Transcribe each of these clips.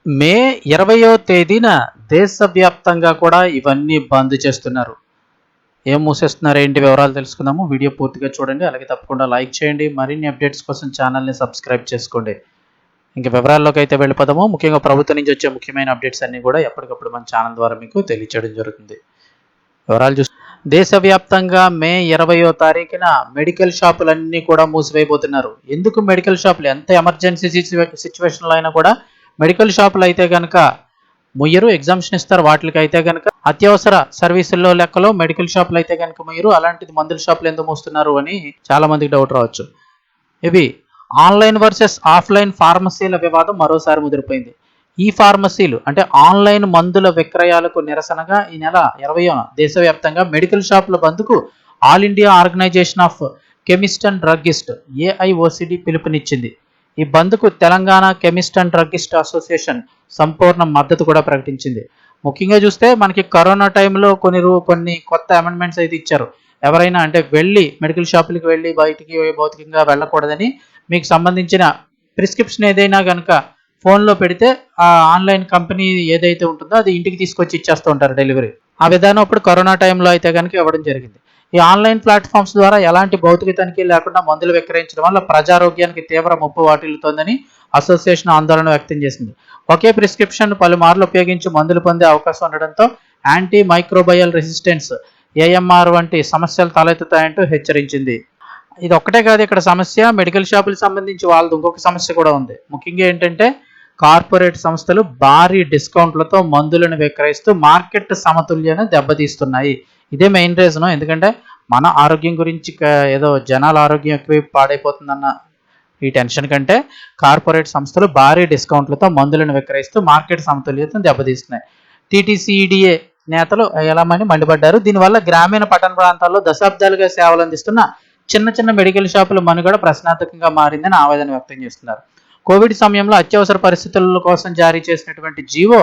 మే 20వ తేదీన దేశవ్యాప్తంగా కూడా ఇవన్నీ బంద్ చేస్తున్నారు. ఏం మూసేస్తున్నారు, ఏంటి వివరాలు తెలుసుకుందాము. వీడియో పూర్తిగా చూడండి, అలాగే తప్పకుండా లైక్ చేయండి. మరిన్ని అప్డేట్స్ కోసం ఛానల్ని సబ్స్క్రైబ్ చేసుకోండి. ఇంక వివరాల్లోకి అయితే వెళ్ళిపోదాము. ముఖ్యంగా ప్రభుత్వం నుంచి వచ్చే ముఖ్యమైన అప్డేట్స్ అన్నీ కూడా ఎప్పటికప్పుడు మన ఛానల్ ద్వారా మీకు తెలియచేయడం జరుగుతుంది. వివరాలు చూసి దేశవ్యాప్తంగా మే 20వ తారీఖున మెడికల్ షాపులన్నీ కూడా మూసివేయబోతున్నారు. ఎందుకు మెడికల్ షాపులు? ఎంత ఎమర్జెన్సీ సిచ్యువేషన్లో అయినా కూడా మెడికల్ షాపులు అయితే కనుక ముయ్యరు, ఎగ్జామ్షన్ ఇస్తారు. వాటికి అయితే కనుక అత్యవసర సర్వీసుల్లో లెక్కలో మెడికల్ షాపులు అయితే కనుక ముయ్యరు. అలాంటిది మందుల షాపులు ఎందుకు మూస్తున్నారు అని చాలా మందికి డౌట్ రావచ్చు. ఇవి ఆన్లైన్ వర్సెస్ ఆఫ్లైన్ ఫార్మసీల వివాదం మరోసారి ముదిరిపోయింది. ఈ ఫార్మసీలు అంటే ఆన్లైన్ మందుల విక్రయాలకు నిరసనగా ఈ నెల 20న దేశవ్యాప్తంగా మెడికల్ షాపుల బంద్కు all India organisation of chemist and druggist AIOCD పిలుపునిచ్చింది. ఈ బంద్కు Telangana chemist and druggist association సంపూర్ణ మద్దతు కూడా ప్రకటించింది. ముఖ్యంగా చూస్తే మనకి కరోనా టైంలో కొన్ని కొత్త అమెండ్మెంట్స్ అయితే ఇచ్చారు. ఎవరైనా అంటే వెళ్ళి మెడికల్ షాపులకి వెళ్ళి బయటికి భౌతికంగా వెళ్ళకూడదని, మీకు సంబంధించిన ప్రిస్క్రిప్షన్ ఏదైనా కనుక ఫోన్లో పెడితే ఆ ఆన్లైన్ కంపెనీ ఏదైతే ఉంటుందో అది ఇంటికి తీసుకొచ్చి ఇచ్చేస్తూ ఉంటారు డెలివరీ. ఆ విధానం ఇప్పుడు కరోనా టైంలో అయితే కనుక ఇవ్వడం జరిగింది. ఈ ఆన్లైన్ ప్లాట్ఫామ్స్ ద్వారా ఎలాంటి భౌతిక తనిఖీ లేకుండా మందులు విక్రయించడం వల్ల ప్రజారోగ్యానికి తీవ్ర ముప్పు వాటిల్లుతోందని అసోసియేషన్ ఆందోళన వ్యక్తం చేసింది. ఒకే ప్రిస్క్రిప్షన్ పలుమార్లు ఉపయోగించి మందులు పొందే అవకాశం ఉండడంతో యాంటీ మైక్రోబయల్ రెసిస్టెన్స్ ఏఎంఆర్ వంటి సమస్యలు తలెత్తుతాయంటూ హెచ్చరించింది. ఇది ఒక్కటే కాదు ఇక్కడ సమస్య, మెడికల్ షాపులకు సంబంధించి వాళ్ళది ఇంకొక సమస్య కూడా ఉంది. ముఖ్యంగా ఏంటంటే కార్పొరేట్ సంస్థలు భారీ డిస్కౌంట్లతో మందులను విక్రయిస్తూ మార్కెట్ సమతుల్యాన్ని దెబ్బతీస్తున్నాయి. ఇదే మెయిన్ రీజన్. ఎందుకంటే మన ఆరోగ్యం గురించి ఏదో జనాల ఆరోగ్యం ఎక్కువ పాడైపోతుందన్న ఈ టెన్షన్ కంటే కార్పొరేట్ సంస్థలు భారీ డిస్కౌంట్లతో మందులను విక్రయిస్తూ మార్కెట్ సమతుల్యతను దెబ్బతీస్తున్నాయి. టీటీసీఈడిఏ నేతలు ఎలామని మండిపడ్డారు. దీనివల్ల గ్రామీణ పట్టణ ప్రాంతాల్లో దశాబ్దాలుగా సేవలు అందిస్తున్న చిన్న చిన్న మెడికల్ షాపుల మనుగడ ప్రశ్నార్థకంగా మారిందని ఆవేదన వ్యక్తం చేస్తున్నారు. కోవిడ్ సమయంలో అత్యవసర పరిస్థితుల కోసం జారీ చేసినటువంటి జీవో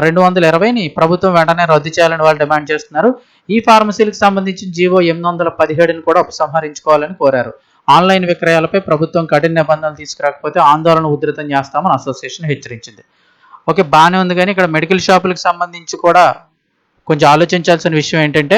220ని ప్రభుత్వం వెంటనే రద్దు చేయాలని వాళ్ళు డిమాండ్ చేస్తున్నారు. ఈ ఫార్మసీలకు సంబంధించిన జీవో 817ని కూడా ఉపసంహరించుకోవాలని కోరారు. ఆన్లైన్ విక్రయాలపై ప్రభుత్వం కఠిన నిబంధనలు తీసుకురాకపోతే ఆందోళన ఉధృతం చేస్తామని అసోసియేషన్ హెచ్చరించింది. ఓకే, బాగానే ఉంది, కానీ ఇక్కడ మెడికల్ షాపులకు సంబంధించి కూడా కొంచెం ఆలోచించాల్సిన విషయం ఏంటంటే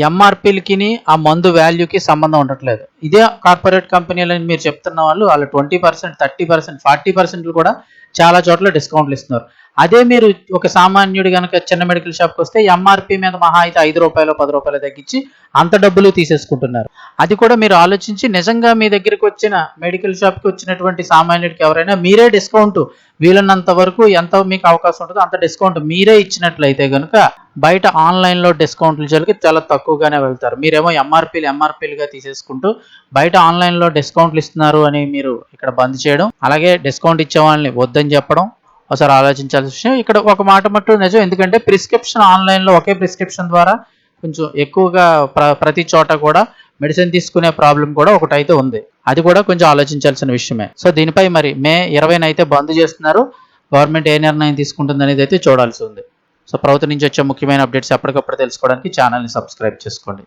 ఎంఆర్పీలకి ఆ మందు వాల్యూకి సంబంధం ఉండట్లేదు. ఇదే కార్పొరేట్ కంపెనీలని మీరు చెప్తున్న వాళ్ళు 20%, 30%, 40% కూడా చాలా చోట్ల డిస్కౌంట్లు ఇస్తున్నారు. అదే మీరు ఒక సామాన్యుడు కనుక చిన్న మెడికల్ షాప్కి వస్తే ఎంఆర్పీ మీద మహా అయితే ₹5, ₹10 తగ్గించి అంత డబ్బులు తీసేసుకుంటున్నారు. అది కూడా మీరు ఆలోచించి నిజంగా మీ దగ్గరికి వచ్చిన మెడికల్ షాప్కి వచ్చినటువంటి సామాన్యుడికి ఎవరైనా మీరే డిస్కౌంట్ వీలున్నంత వరకు ఎంత మీకు అవకాశం ఉంటుందో అంత డిస్కౌంట్ మీరే ఇచ్చినట్లయితే కనుక బయట ఆన్లైన్లో డిస్కౌంట్లు జరిగి చాలా తక్కువగానే వెళ్తారు. మీరేమో ఎంఆర్పీలుగా తీసేసుకుంటూ బయట ఆన్లైన్లో డిస్కౌంట్లు ఇస్తున్నారు అని మీరు ఇక్కడ బంద్ చేయడం, అలాగే డిస్కౌంట్ ఇచ్చే వాళ్ళని వద్దని చెప్పడం ఒకసారి ఆలోచించాల్సిన విషయం. ఇక్కడ ఒక మాట మట్టు నిజం, ఎందుకంటే ప్రిస్క్రిప్షన్ ఆన్లైన్లో ఒకే ప్రిస్క్రిప్షన్ ద్వారా కొంచెం ఎక్కువగా ప్రతి చోట కూడా మెడిసిన్ తీసుకునే ప్రాబ్లం కూడా ఒకటి అయితే ఉంది. అది కూడా కొంచెం ఆలోచించాల్సిన విషయమే. సో దీనిపై మరి మే 20న అయితే బంద్ చేస్తున్నారు. గవర్నమెంట్ ఏ నిర్ణయం తీసుకుంటుంది అనేది అయితే చూడాల్సి ఉంది. సో ప్రభుత్వం నుంచి వచ్చే ముఖ్యమైన అప్డేట్స్ ఎప్పటికప్పుడు తెలుసుకోవడానికి ఛానల్ని సబ్స్క్రైబ్ చేసుకోండి.